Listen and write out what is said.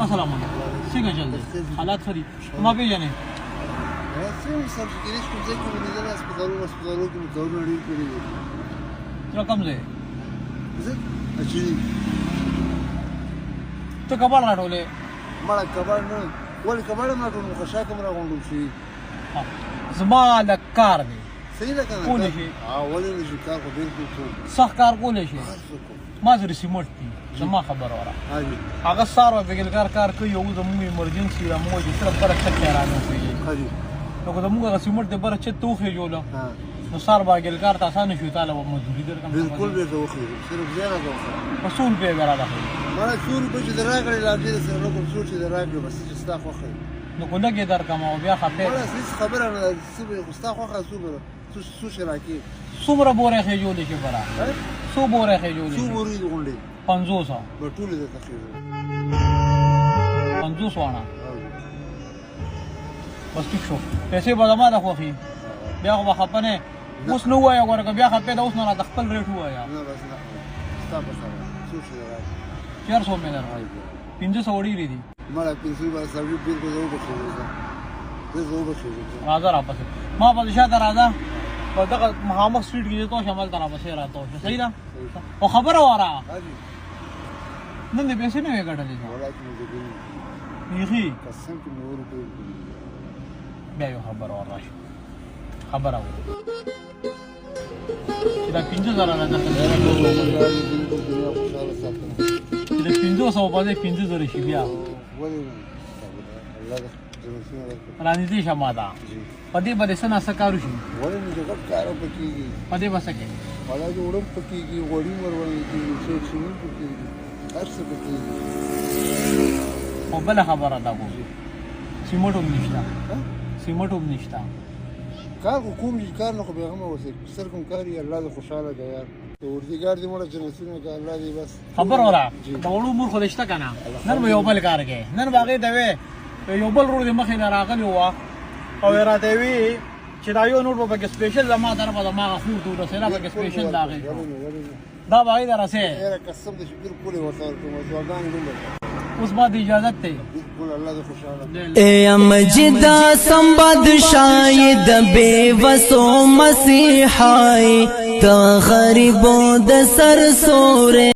السلام علیکم څنګه چل دی حالات ښه دي ما پېژنې څنګه سر کېدای شي کوم ځای کې مې لیدل هسپتالونو کې مې کارونه ډېر کړي دي ته کوم ځای زه اچري ته کباړ راټولې مړه کباړ نه ولې کباړ نه راټول خو شا کوم راغونډو شي زما لږ کار دی صحیح ده کنه کولی شي ولې نه شي کار خو بالکل څو سخت کار کولی شي ما سره سیمټ دي زما خبره وره هغه سار و بګلګار کار کوي یو زموږ ایمرجنسي را موږ چې صرف بره چت رانه کوي نو که زموږ هغه سیمټ د بره چت توخې جوړه نو سار باګلګار ته اسانه شو تعالی و مزدوري درکم بالکل به توخې صرف زیاده توخې رسول په غره ده مړه څور په چې دراغړې لاګې سره نو کوم څور چې دراغړې بس چې ستا خوخه نو کو لګي درکم او بیا خپه مړه هیڅ خبره نه سبه خو ستا خوخه څو شراکې څومره بورې خې جوړې شي برا څو بورې خې جوړې څو بورې غونډې 500 بټولې د تخیر 500 وانه بس ټیک شو پیسې به زما د خوخي بیا خو خپنه اوس نو وایا ورګه بیا خپه دا اوس نه د خپل ریټ وایا نه بس نه ستا په سره څو شي راځي 400 مې درغای 500 وړي لري مړه 500 به سروي بالکل زو بخښو زه زو بخښو راځه را پسې ما په شاته راځه په دغه محمد سټریټ کې ته شمال تر پسې راته صحیح ده او خبره وره نن دې پیسې نه وګټلې یخي قسم کې نور په بیا یو خبره وره خبره وره چې دا 5000 نه ده چې دا 500 په دې 5000 شي بیا رانیزي شمه ده په دې باندې سنا سکارو شي ولې نه جګړه کارو پکېږي په دې وسکه ولا جوړم پکېږي وړي ورولې کېږي څه څه پکېږي هر څه پکېږي او بل خبره ده کو سیمټ هم نشته سیمټ هم نشته کار کوم کار نه خو به هم وسه سر کوم کاری الله دې خوشاله ده یار ورزګار دې مړه جنسونه کا الله دې بس خبر وره دا وړو مور خو دشته کنه نن یو بل کار کې نن باغې دوي یو بل ور دې مخې نه راغلی و او راته وی چې دا یو نوټ په کې سپیشل زما در په ما خو ټول سره په کې سپیشل داغه دا باغې درسه یاره قسم دې شکر کولی ورته کوم ځوان ګوند اوس بعد اجازه ته بالکل الله دې خوشاله اے امجد سمبد شاید بے وسو مسیحائی تا غریبوں د سر سورے